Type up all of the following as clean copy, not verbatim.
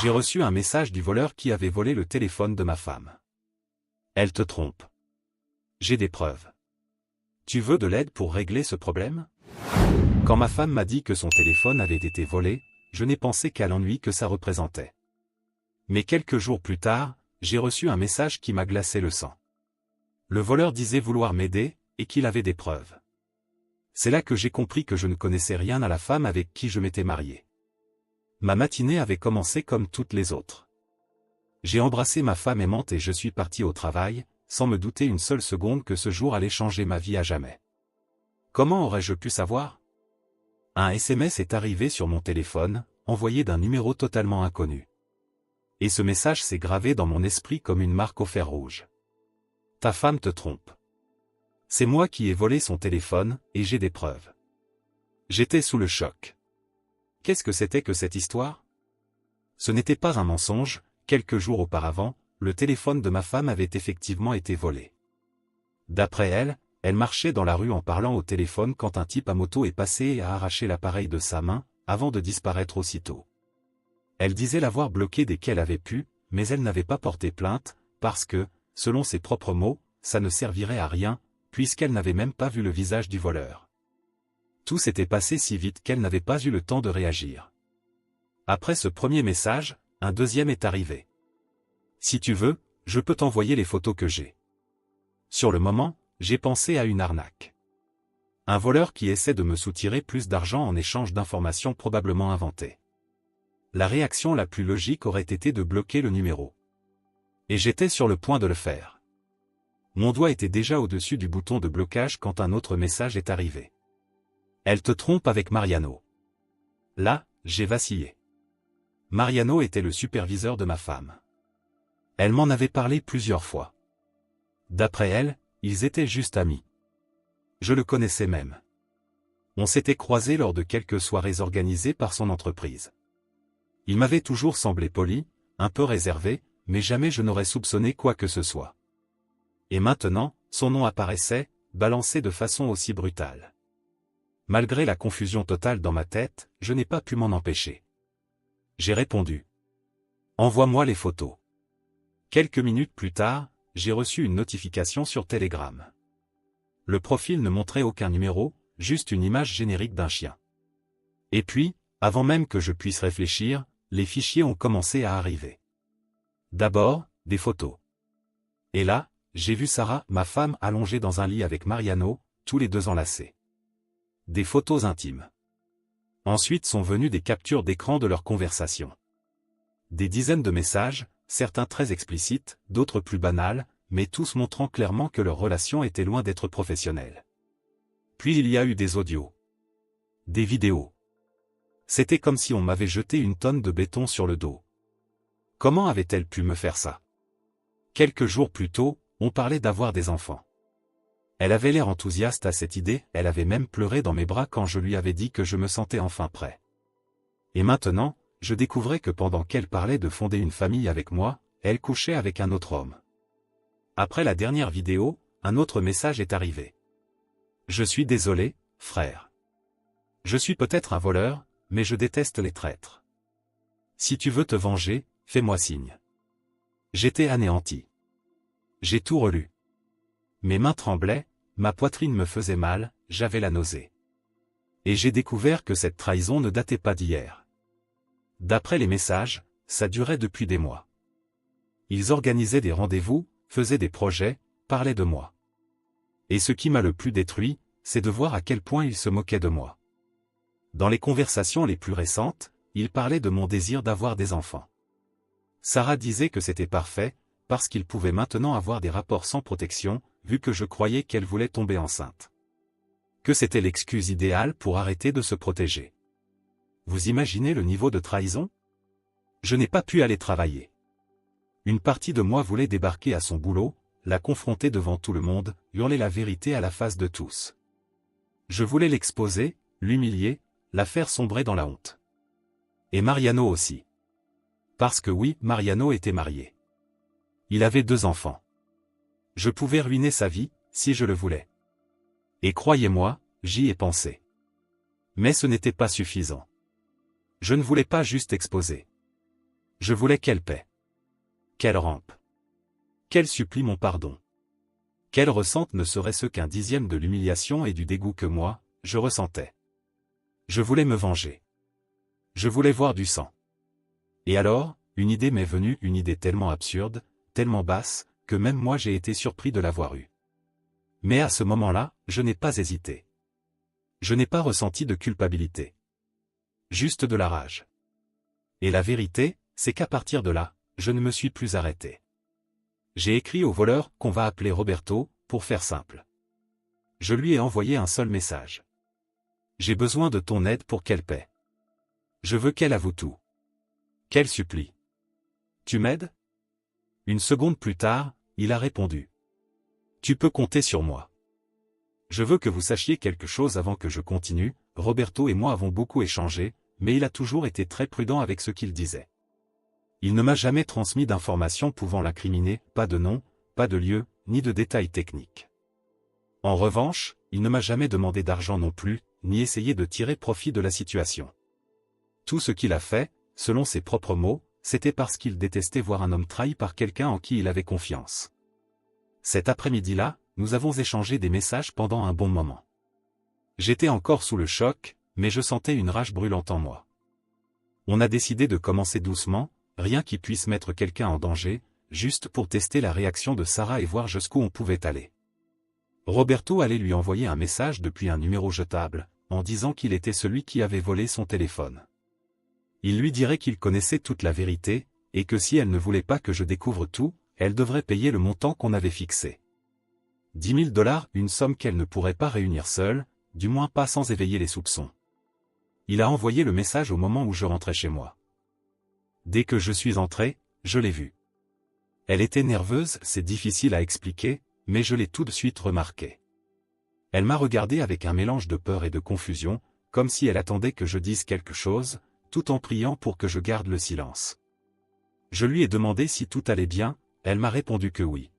J'ai reçu un message du voleur qui avait volé le téléphone de ma femme. Elle te trompe. J'ai des preuves. Tu veux de l'aide pour régler ce problème? Quand ma femme m'a dit que son téléphone avait été volé, je n'ai pensé qu'à l'ennui que ça représentait. Mais quelques jours plus tard, j'ai reçu un message qui m'a glacé le sang. Le voleur disait vouloir m'aider, et qu'il avait des preuves. C'est là que j'ai compris que je ne connaissais rien à la femme avec qui je m'étais marié. Ma matinée avait commencé comme toutes les autres. J'ai embrassé ma femme aimante et je suis parti au travail, sans me douter une seule seconde que ce jour allait changer ma vie à jamais. Comment aurais-je pu savoir? Un SMS est arrivé sur mon téléphone, envoyé d'un numéro totalement inconnu. Et ce message s'est gravé dans mon esprit comme une marque au fer rouge. Ta femme te trompe. C'est moi qui ai volé son téléphone, et j'ai des preuves. J'étais sous le choc. Qu'est-ce que c'était que cette histoire? Ce n'était pas un mensonge, quelques jours auparavant, le téléphone de ma femme avait effectivement été volé. D'après elle, elle marchait dans la rue en parlant au téléphone quand un type à moto est passé et a arraché l'appareil de sa main, avant de disparaître aussitôt. Elle disait l'avoir bloqué dès qu'elle avait pu, mais elle n'avait pas porté plainte, parce que, selon ses propres mots, ça ne servirait à rien, puisqu'elle n'avait même pas vu le visage du voleur. Tout s'était passé si vite qu'elle n'avait pas eu le temps de réagir. Après ce premier message, un deuxième est arrivé. Si tu veux, je peux t'envoyer les photos que j'ai. Sur le moment, j'ai pensé à une arnaque. Un voleur qui essaie de me soutirer plus d'argent en échange d'informations probablement inventées. La réaction la plus logique aurait été de bloquer le numéro. Et j'étais sur le point de le faire. Mon doigt était déjà au-dessus du bouton de blocage quand un autre message est arrivé. Elle te trompe avec Mariano. Là, j'ai vacillé. Mariano était le superviseur de ma femme. Elle m'en avait parlé plusieurs fois. D'après elle, ils étaient juste amis. Je le connaissais même. On s'était croisés lors de quelques soirées organisées par son entreprise. Il m'avait toujours semblé poli, un peu réservé, mais jamais je n'aurais soupçonné quoi que ce soit. Et maintenant, son nom apparaissait, balancé de façon aussi brutale. Malgré la confusion totale dans ma tête, je n'ai pas pu m'en empêcher. J'ai répondu. Envoie-moi les photos. Quelques minutes plus tard, j'ai reçu une notification sur Telegram. Le profil ne montrait aucun numéro, juste une image générique d'un chien. Et puis, avant même que je puisse réfléchir, les fichiers ont commencé à arriver. D'abord, des photos. Et là, j'ai vu Sarah, ma femme, allongée dans un lit avec Mariano, tous les deux enlacés. Des photos intimes. Ensuite sont venues des captures d'écran de leur conversation. Des dizaines de messages, certains très explicites, d'autres plus banals, mais tous montrant clairement que leur relation était loin d'être professionnelle. Puis il y a eu des audios. Des vidéos. C'était comme si on m'avait jeté une tonne de béton sur le dos. Comment avait-elle pu me faire ça? Quelques jours plus tôt, on parlait d'avoir des enfants. Elle avait l'air enthousiaste à cette idée, elle avait même pleuré dans mes bras quand je lui avais dit que je me sentais enfin prêt. Et maintenant, je découvrais que pendant qu'elle parlait de fonder une famille avec moi, elle couchait avec un autre homme. Après la dernière vidéo, un autre message est arrivé. Je suis désolé, frère. Je suis peut-être un voleur, mais je déteste les traîtres. Si tu veux te venger, fais-moi signe. J'étais anéanti. J'ai tout relu. Mes mains tremblaient, ma poitrine me faisait mal, j'avais la nausée. Et j'ai découvert que cette trahison ne datait pas d'hier. D'après les messages, ça durait depuis des mois. Ils organisaient des rendez-vous, faisaient des projets, parlaient de moi. Et ce qui m'a le plus détruit, c'est de voir à quel point ils se moquaient de moi. Dans les conversations les plus récentes, ils parlaient de mon désir d'avoir des enfants. Sarah disait que c'était parfait, parce qu'ils pouvaient maintenant avoir des rapports sans protection, vu que je croyais qu'elle voulait tomber enceinte. Que c'était l'excuse idéale pour arrêter de se protéger. Vous imaginez le niveau de trahison? Je n'ai pas pu aller travailler. Une partie de moi voulait débarquer à son boulot, la confronter devant tout le monde, hurler la vérité à la face de tous. Je voulais l'exposer, l'humilier, la faire sombrer dans la honte. Et Mariano aussi. Parce que oui, Mariano était marié. Il avait 2 enfants. Je pouvais ruiner sa vie, si je le voulais. Et croyez-moi, j'y ai pensé. Mais ce n'était pas suffisant. Je ne voulais pas juste exposer. Je voulais qu'elle paie. Qu'elle rampe. Qu'elle supplie mon pardon. Qu'elle ressente ne serait-ce qu'un dixième de l'humiliation et du dégoût que moi, je ressentais. Je voulais me venger. Je voulais voir du sang. Et alors, une idée m'est venue, une idée tellement absurde, tellement basse, que même moi j'ai été surpris de l'avoir eue. Mais à ce moment-là, je n'ai pas hésité. Je n'ai pas ressenti de culpabilité. Juste de la rage. Et la vérité, c'est qu'à partir de là, je ne me suis plus arrêté. J'ai écrit au voleur, qu'on va appeler Roberto, pour faire simple. Je lui ai envoyé un seul message. J'ai besoin de ton aide pour qu'elle paie. Je veux qu'elle avoue tout. Qu'elle supplie. Tu m'aides? Une seconde plus tard, il a répondu. Tu peux compter sur moi. Je veux que vous sachiez quelque chose avant que je continue, Roberto et moi avons beaucoup échangé, mais il a toujours été très prudent avec ce qu'il disait. Il ne m'a jamais transmis d'informations pouvant l'incriminer, pas de nom, pas de lieu, ni de détails techniques. En revanche, il ne m'a jamais demandé d'argent non plus, ni essayé de tirer profit de la situation. Tout ce qu'il a fait, selon ses propres mots, c'était parce qu'il détestait voir un homme trahi par quelqu'un en qui il avait confiance. Cet après-midi-là, nous avons échangé des messages pendant un bon moment. J'étais encore sous le choc, mais je sentais une rage brûlante en moi. On a décidé de commencer doucement, rien qui puisse mettre quelqu'un en danger, juste pour tester la réaction de Sarah et voir jusqu'où on pouvait aller. Roberto allait lui envoyer un message depuis un numéro jetable, en disant qu'il était celui qui avait volé son téléphone. Il lui dirait qu'il connaissait toute la vérité, et que si elle ne voulait pas que je découvre tout, elle devrait payer le montant qu'on avait fixé. 10 000 $, une somme qu'elle ne pourrait pas réunir seule, du moins pas sans éveiller les soupçons. Il a envoyé le message au moment où je rentrais chez moi. Dès que je suis entré, je l'ai vue. Elle était nerveuse, c'est difficile à expliquer, mais je l'ai tout de suite remarqué. Elle m'a regardé avec un mélange de peur et de confusion, comme si elle attendait que je dise quelque chose, tout en priant pour que je garde le silence. Je lui ai demandé si tout allait bien, elle m'a répondu que oui.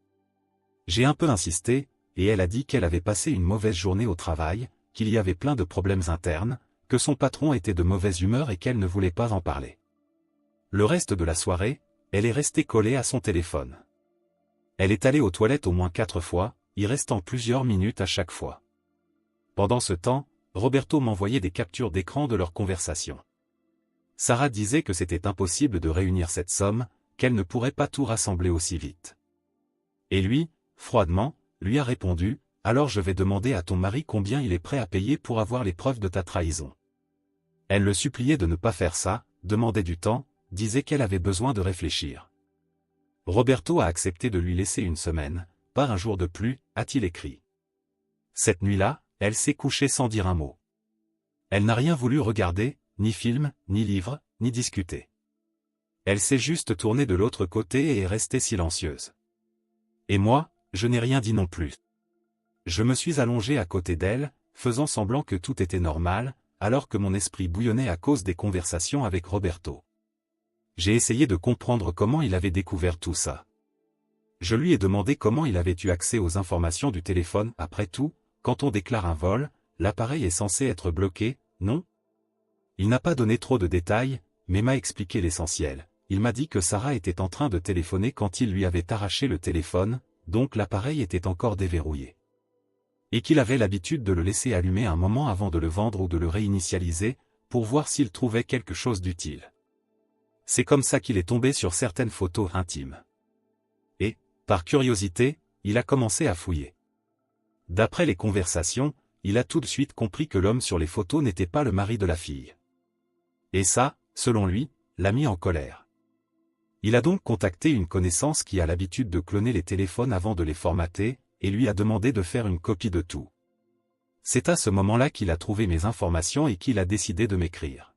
J'ai un peu insisté, et elle a dit qu'elle avait passé une mauvaise journée au travail, qu'il y avait plein de problèmes internes, que son patron était de mauvaise humeur et qu'elle ne voulait pas en parler. Le reste de la soirée, elle est restée collée à son téléphone. Elle est allée aux toilettes au moins 4 fois, y restant plusieurs minutes à chaque fois. Pendant ce temps, Roberto m'envoyait des captures d'écran de leur conversation. Sarah disait que c'était impossible de réunir cette somme, qu'elle ne pourrait pas tout rassembler aussi vite. Et lui, froidement, lui a répondu, « Alors je vais demander à ton mari combien il est prêt à payer pour avoir les preuves de ta trahison. » Elle le suppliait de ne pas faire ça, demandait du temps, disait qu'elle avait besoin de réfléchir. Roberto a accepté de lui laisser une semaine, pas un jour de plus, a-t-il écrit. Cette nuit-là, elle s'est couchée sans dire un mot. Elle n'a rien voulu regarder, ni film, ni livre, ni discuter. Elle s'est juste tournée de l'autre côté et est restée silencieuse. Et moi, je n'ai rien dit non plus. Je me suis allongé à côté d'elle, faisant semblant que tout était normal, alors que mon esprit bouillonnait à cause des conversations avec Roberto. J'ai essayé de comprendre comment il avait découvert tout ça. Je lui ai demandé comment il avait eu accès aux informations du téléphone. Après tout, quand on déclare un vol, l'appareil est censé être bloqué, non? Il n'a pas donné trop de détails, mais m'a expliqué l'essentiel. Il m'a dit que Sarah était en train de téléphoner quand il lui avait arraché le téléphone, donc l'appareil était encore déverrouillé. Et qu'il avait l'habitude de le laisser allumer un moment avant de le vendre ou de le réinitialiser, pour voir s'il trouvait quelque chose d'utile. C'est comme ça qu'il est tombé sur certaines photos intimes. Et, par curiosité, il a commencé à fouiller. D'après les conversations, il a tout de suite compris que l'homme sur les photos n'était pas le mari de la fille. Et ça, selon lui, l'a mis en colère. Il a donc contacté une connaissance qui a l'habitude de cloner les téléphones avant de les formater, et lui a demandé de faire une copie de tout. C'est à ce moment-là qu'il a trouvé mes informations et qu'il a décidé de m'écrire.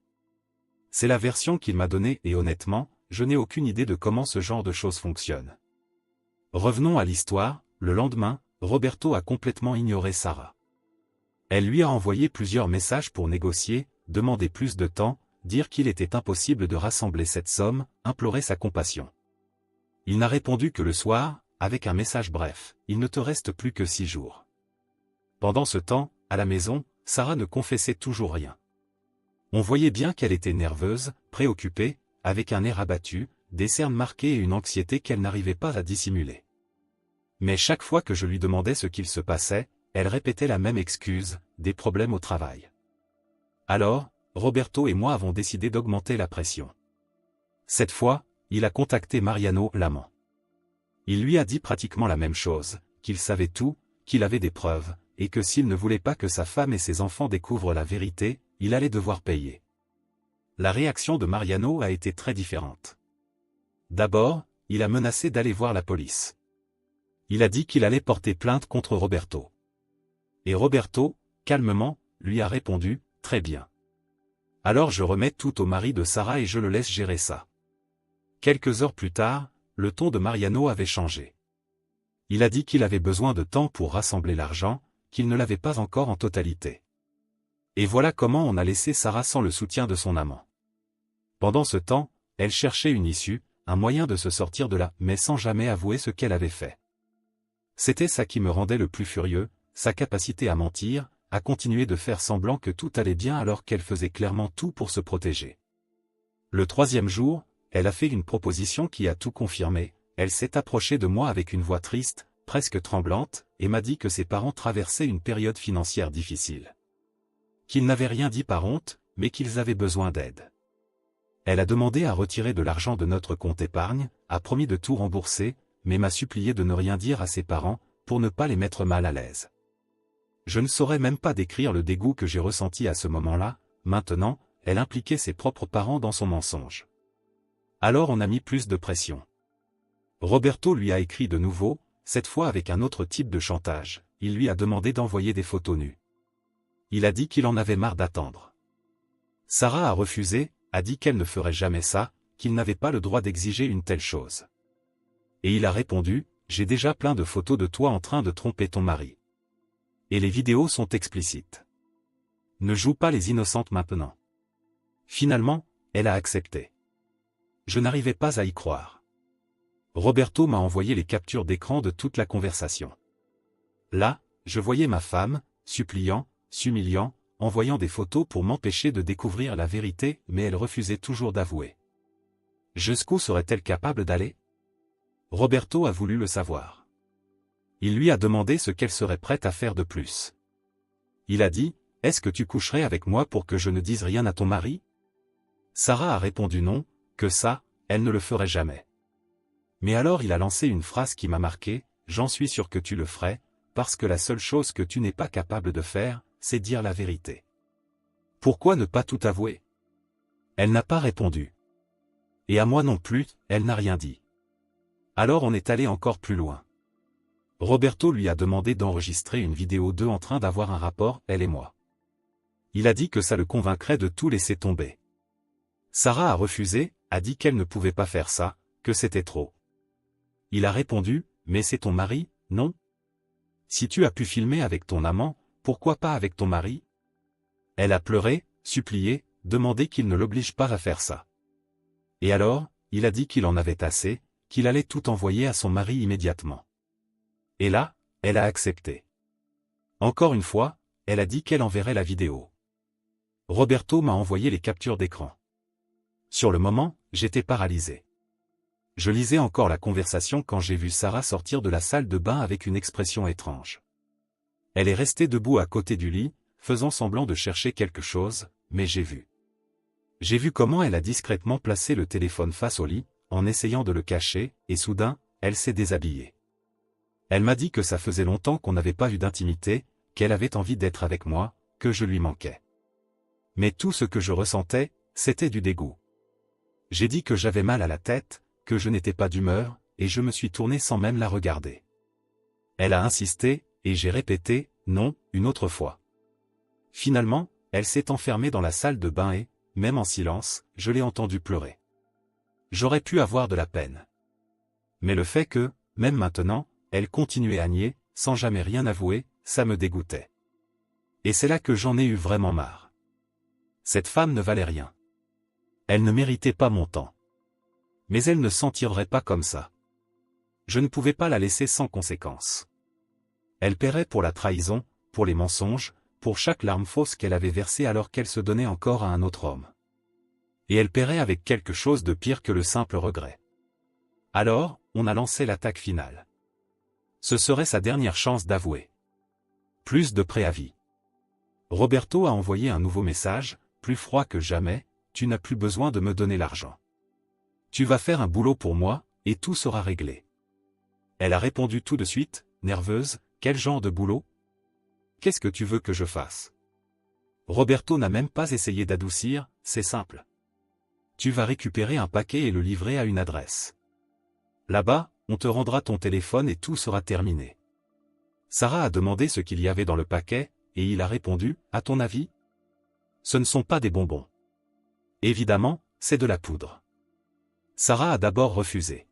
C'est la version qu'il m'a donnée et honnêtement, je n'ai aucune idée de comment ce genre de choses fonctionne. Revenons à l'histoire, le lendemain, Roberto a complètement ignoré Sarah. Elle lui a envoyé plusieurs messages pour négocier, demander plus de temps, dire qu'il était impossible de rassembler cette somme, implorer sa compassion. Il n'a répondu que le soir, avec un message bref, « Il ne te reste plus que 6 jours. » Pendant ce temps, à la maison, Sarah ne confessait toujours rien. On voyait bien qu'elle était nerveuse, préoccupée, avec un air abattu, des cernes marquées et une anxiété qu'elle n'arrivait pas à dissimuler. Mais chaque fois que je lui demandais ce qu'il se passait, elle répétait la même excuse, des problèmes au travail. Alors, Roberto et moi avons décidé d'augmenter la pression. Cette fois, il a contacté Mariano, l'amant. Il lui a dit pratiquement la même chose, qu'il savait tout, qu'il avait des preuves, et que s'il ne voulait pas que sa femme et ses enfants découvrent la vérité, il allait devoir payer. La réaction de Mariano a été très différente. D'abord, il a menacé d'aller voir la police. Il a dit qu'il allait porter plainte contre Roberto. Et Roberto, calmement, lui a répondu, « Très bien. Alors je remets tout au mari de Sarah et je le laisse gérer ça. » Quelques heures plus tard, le ton de Mariano avait changé. Il a dit qu'il avait besoin de temps pour rassembler l'argent, qu'il ne l'avait pas encore en totalité. Et voilà comment on a laissé Sarah sans le soutien de son amant. Pendant ce temps, elle cherchait une issue, un moyen de se sortir de là, mais sans jamais avouer ce qu'elle avait fait. C'était ça qui me rendait le plus furieux, sa capacité à mentir, à continuer de faire semblant que tout allait bien alors qu'elle faisait clairement tout pour se protéger. Le troisième jour, elle a fait une proposition qui a tout confirmé, elle s'est approchée de moi avec une voix triste, presque tremblante, et m'a dit que ses parents traversaient une période financière difficile. Qu'ils n'avaient rien dit par honte, mais qu'ils avaient besoin d'aide. Elle a demandé à retirer de l'argent de notre compte épargne, a promis de tout rembourser, mais m'a supplié de ne rien dire à ses parents, pour ne pas les mettre mal à l'aise. Je ne saurais même pas décrire le dégoût que j'ai ressenti à ce moment-là. Maintenant, elle impliquait ses propres parents dans son mensonge. Alors on a mis plus de pression. Roberto lui a écrit de nouveau, cette fois avec un autre type de chantage. Il lui a demandé d'envoyer des photos nues. Il a dit qu'il en avait marre d'attendre. Sarah a refusé, a dit qu'elle ne ferait jamais ça, qu'il n'avait pas le droit d'exiger une telle chose. Et il a répondu, « J'ai déjà plein de photos de toi en train de tromper ton mari. Et les vidéos sont explicites. Ne joue pas les innocentes maintenant. » Finalement, elle a accepté. Je n'arrivais pas à y croire. Roberto m'a envoyé les captures d'écran de toute la conversation. Là, je voyais ma femme, suppliant, s'humiliant, envoyant des photos pour m'empêcher de découvrir la vérité, mais elle refusait toujours d'avouer. Jusqu'où serait-elle capable d'aller? Roberto a voulu le savoir. Il lui a demandé ce qu'elle serait prête à faire de plus. Il a dit, « Est-ce que tu coucherais avec moi pour que je ne dise rien à ton mari ?» Sarah a répondu non, que ça, elle ne le ferait jamais. Mais alors il a lancé une phrase qui m'a marqué, « J'en suis sûr que tu le ferais, parce que la seule chose que tu n'es pas capable de faire, c'est dire la vérité. » Pourquoi ne pas tout avouer? Elle n'a pas répondu. Et à moi non plus, elle n'a rien dit. Alors on est allé encore plus loin. Roberto lui a demandé d'enregistrer une vidéo d'eux en train d'avoir un rapport, elle et moi. Il a dit que ça le convaincrait de tout laisser tomber. Sarah a refusé, a dit qu'elle ne pouvait pas faire ça, que c'était trop. Il a répondu, « Mais c'est ton mari, non? Si tu as pu filmer avec ton amant, pourquoi pas avec ton mari ?» Elle a pleuré, supplié, demandé qu'il ne l'oblige pas à faire ça. Et alors, il a dit qu'il en avait assez, qu'il allait tout envoyer à son mari immédiatement. Et là, elle a accepté. Encore une fois, elle a dit qu'elle enverrait la vidéo. Roberto m'a envoyé les captures d'écran. Sur le moment, j'étais paralysé. Je lisais encore la conversation quand j'ai vu Sarah sortir de la salle de bain avec une expression étrange. Elle est restée debout à côté du lit, faisant semblant de chercher quelque chose, mais j'ai vu. J'ai vu comment elle a discrètement placé le téléphone face au lit, en essayant de le cacher, et soudain, elle s'est déshabillée. Elle m'a dit que ça faisait longtemps qu'on n'avait pas eu d'intimité, qu'elle avait envie d'être avec moi, que je lui manquais. Mais tout ce que je ressentais, c'était du dégoût. J'ai dit que j'avais mal à la tête, que je n'étais pas d'humeur, et je me suis tourné sans même la regarder. Elle a insisté, et j'ai répété, non, une autre fois. Finalement, elle s'est enfermée dans la salle de bain et, même en silence, je l'ai entendue pleurer. J'aurais pu avoir de la peine. Mais le fait que, même maintenant, elle continuait à nier, sans jamais rien avouer, ça me dégoûtait. Et c'est là que j'en ai eu vraiment marre. Cette femme ne valait rien. Elle ne méritait pas mon temps. Mais elle ne s'en tirerait pas comme ça. Je ne pouvais pas la laisser sans conséquence. Elle paierait pour la trahison, pour les mensonges, pour chaque larme fausse qu'elle avait versée alors qu'elle se donnait encore à un autre homme. Et elle paierait avec quelque chose de pire que le simple regret. Alors, on a lancé l'attaque finale. Ce serait sa dernière chance d'avouer. Plus de préavis. Roberto a envoyé un nouveau message, plus froid que jamais, tu n'as plus besoin de me donner l'argent. Tu vas faire un boulot pour moi, et tout sera réglé. Elle a répondu tout de suite, nerveuse, quel genre de boulot? Qu'est-ce que tu veux que je fasse? Roberto n'a même pas essayé d'adoucir, c'est simple. Tu vas récupérer un paquet et le livrer à une adresse. Là-bas, on te rendra ton téléphone et tout sera terminé. Sarah a demandé ce qu'il y avait dans le paquet, et il a répondu, à ton avis? Ce ne sont pas des bonbons. Évidemment, c'est de la poudre. Sarah a d'abord refusé.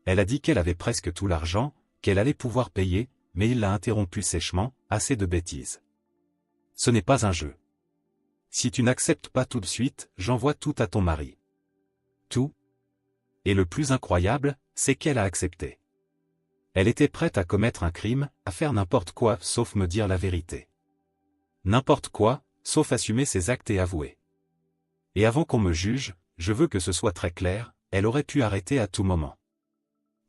Elle a dit qu'elle avait presque tout l'argent, qu'elle allait pouvoir payer, mais il l'a interrompu sèchement, assez de bêtises. Ce n'est pas un jeu. Si tu n'acceptes pas tout de suite, j'envoie tout à ton mari. Tout? Et le plus incroyable, c'est qu'elle a accepté. Elle était prête à commettre un crime, à faire n'importe quoi sauf me dire la vérité. N'importe quoi, sauf assumer ses actes et avouer. Et avant qu'on me juge, je veux que ce soit très clair, elle aurait pu arrêter à tout moment.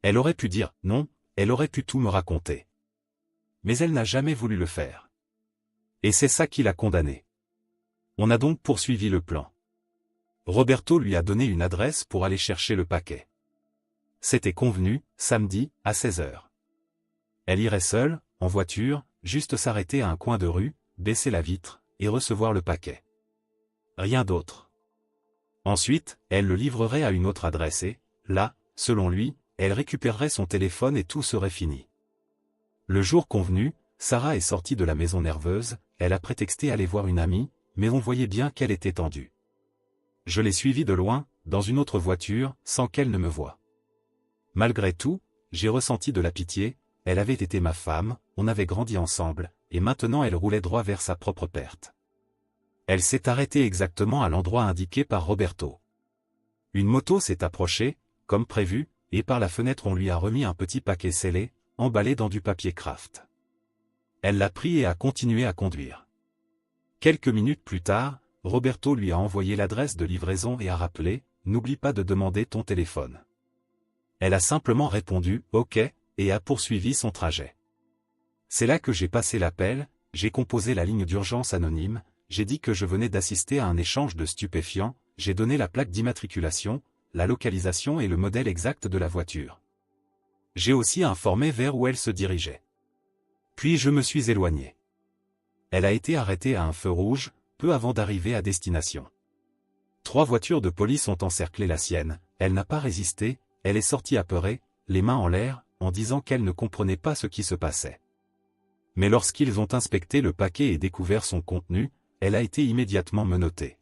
Elle aurait pu dire non, elle aurait pu tout me raconter. Mais elle n'a jamais voulu le faire. Et c'est ça qui l'a condamnée. On a donc poursuivi le plan. Roberto lui a donné une adresse pour aller chercher le paquet. C'était convenu, samedi, à 16h. Elle irait seule, en voiture, juste s'arrêter à un coin de rue, baisser la vitre, et recevoir le paquet. Rien d'autre. Ensuite, elle le livrerait à une autre adresse et, là, selon lui, elle récupérerait son téléphone et tout serait fini. Le jour convenu, Sarah est sortie de la maison nerveuse, elle a prétexté aller voir une amie, mais on voyait bien qu'elle était tendue. Je l'ai suivie de loin, dans une autre voiture, sans qu'elle ne me voie. Malgré tout, j'ai ressenti de la pitié, elle avait été ma femme, on avait grandi ensemble, et maintenant elle roulait droit vers sa propre perte. Elle s'est arrêtée exactement à l'endroit indiqué par Roberto. Une moto s'est approchée, comme prévu, et par la fenêtre on lui a remis un petit paquet scellé, emballé dans du papier craft. Elle l'a pris et a continué à conduire. Quelques minutes plus tard, Roberto lui a envoyé l'adresse de livraison et a rappelé, n'oublie pas de demander ton téléphone. Elle a simplement répondu, ok, et a poursuivi son trajet. C'est là que j'ai passé l'appel, j'ai composé la ligne d'urgence anonyme, j'ai dit que je venais d'assister à un échange de stupéfiants, j'ai donné la plaque d'immatriculation, la localisation et le modèle exact de la voiture. J'ai aussi informé vers où elle se dirigeait. Puis je me suis éloigné. Elle a été arrêtée à un feu rouge, peu avant d'arriver à destination. 3 voitures de police ont encerclé la sienne, elle n'a pas résisté, elle est sortie apeurée, les mains en l'air, en disant qu'elle ne comprenait pas ce qui se passait. Mais lorsqu'ils ont inspecté le paquet et découvert son contenu, elle a été immédiatement menottée.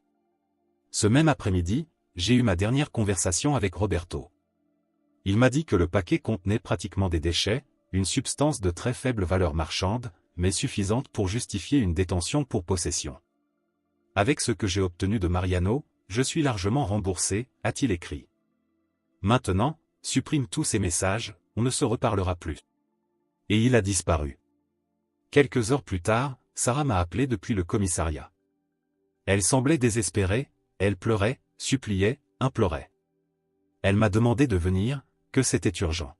Ce même après-midi, j'ai eu ma dernière conversation avec Roberto. Il m'a dit que le paquet contenait pratiquement des déchets, une substance de très faible valeur marchande, mais suffisante pour justifier une détention pour possession. Avec ce que j'ai obtenu de Mariano, je suis largement remboursé, a-t-il écrit. Maintenant, supprime tous ces messages, on ne se reparlera plus. Et il a disparu. Quelques heures plus tard, Sarah m'a appelé depuis le commissariat. Elle semblait désespérée, elle pleurait, suppliait, implorait. Elle m'a demandé de venir, que c'était urgent.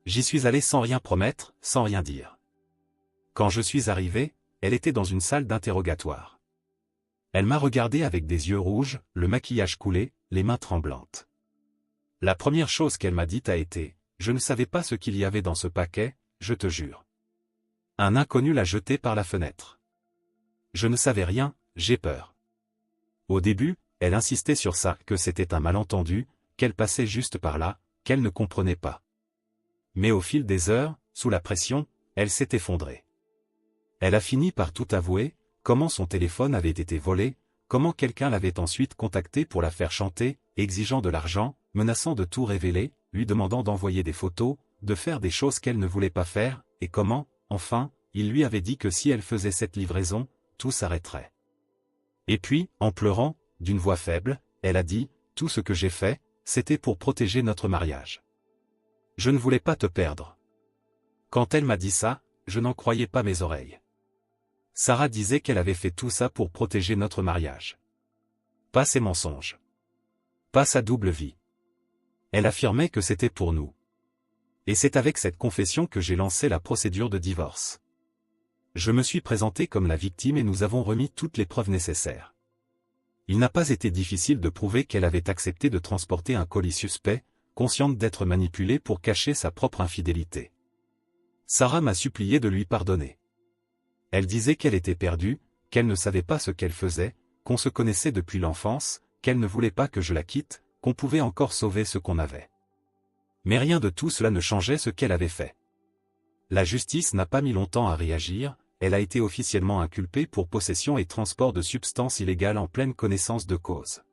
J'y suis allé sans rien promettre, sans rien dire. Quand je suis arrivé, elle était dans une salle d'interrogatoire. Elle m'a regardé avec des yeux rouges, le maquillage coulé, les mains tremblantes. La première chose qu'elle m'a dite a été « Je ne savais pas ce qu'il y avait dans ce paquet, je te jure. » Un inconnu l'a jeté par la fenêtre. Je ne savais rien, j'ai peur. Au début, elle insistait sur ça, que c'était un malentendu, qu'elle passait juste par là, qu'elle ne comprenait pas. Mais au fil des heures, sous la pression, elle s'est effondrée. Elle a fini par tout avouer, comment son téléphone avait été volé, comment quelqu'un l'avait ensuite contacté pour la faire chanter, exigeant de l'argent, menaçant de tout révéler, lui demandant d'envoyer des photos, de faire des choses qu'elle ne voulait pas faire, et comment, enfin, il lui avait dit que si elle faisait cette livraison, tout s'arrêterait. Et puis, en pleurant, d'une voix faible, elle a dit, « Tout ce que j'ai fait, c'était pour protéger notre mariage. Je ne voulais pas te perdre. » Quand elle m'a dit ça, je n'en croyais pas mes oreilles. Sarah disait qu'elle avait fait tout ça pour protéger notre mariage. pas ses mensonges. Pas sa double vie. Elle affirmait que c'était pour nous. Et c'est avec cette confession que j'ai lancé la procédure de divorce. Je me suis présenté comme la victime et nous avons remis toutes les preuves nécessaires. Il n'a pas été difficile de prouver qu'elle avait accepté de transporter un colis suspect, consciente d'être manipulée pour cacher sa propre infidélité. Sarah m'a supplié de lui pardonner. Elle disait qu'elle était perdue, qu'elle ne savait pas ce qu'elle faisait, qu'on se connaissait depuis l'enfance, qu'elle ne voulait pas que je la quitte, qu'on pouvait encore sauver ce qu'on avait. Mais rien de tout cela ne changeait ce qu'elle avait fait. La justice n'a pas mis longtemps à réagir, elle a été officiellement inculpée pour possession et transport de substances illégales en pleine connaissance de cause.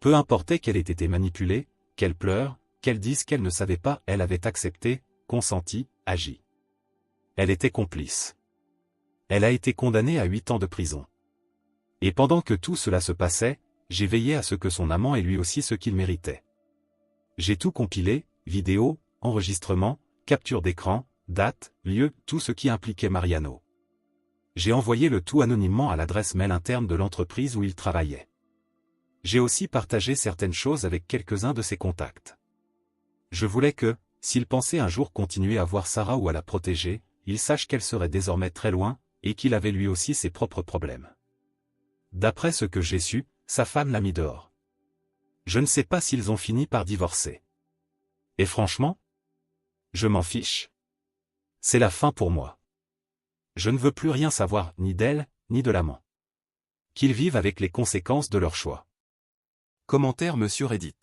Peu importait qu'elle ait été manipulée, qu'elle pleure, qu'elle dise qu'elle ne savait pas, elle avait accepté, consenti, agi. Elle était complice. Elle a été condamnée à 8 ans de prison. Et pendant que tout cela se passait, j'ai veillé à ce que son amant ait lui aussi ce qu'il méritait. J'ai tout compilé, vidéos, enregistrements, capture d'écran, date, lieu, tout ce qui impliquait Mariano. J'ai envoyé le tout anonymement à l'adresse mail interne de l'entreprise où il travaillait. J'ai aussi partagé certaines choses avec quelques-uns de ses contacts. Je voulais que, s'il pensait un jour continuer à voir Sarah ou à la protéger, il sache qu'elle serait désormais très loin, et qu'il avait lui aussi ses propres problèmes. D'après ce que j'ai su, sa femme l'a mis dehors. Je ne sais pas s'ils ont fini par divorcer. Et franchement, je m'en fiche. C'est la fin pour moi. Je ne veux plus rien savoir, ni d'elle, ni de l'amant. Qu'ils vivent avec les conséquences de leur choix. Commentaire Monsieur Reddit.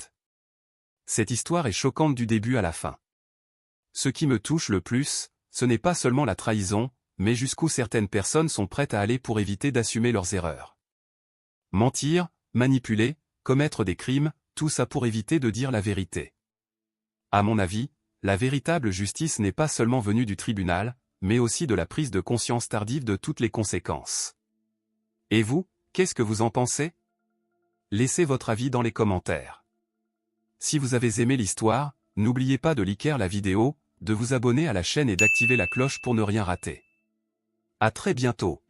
Cette histoire est choquante du début à la fin. Ce qui me touche le plus, ce n'est pas seulement la trahison, mais jusqu'où certaines personnes sont prêtes à aller pour éviter d'assumer leurs erreurs. Mentir, manipuler, commettre des crimes, tout ça pour éviter de dire la vérité. À mon avis, la véritable justice n'est pas seulement venue du tribunal, mais aussi de la prise de conscience tardive de toutes les conséquences. Et vous, qu'est-ce que vous en pensez? Laissez votre avis dans les commentaires. Si vous avez aimé l'histoire, n'oubliez pas de liker la vidéo, de vous abonner à la chaîne et d'activer la cloche pour ne rien rater. À très bientôt.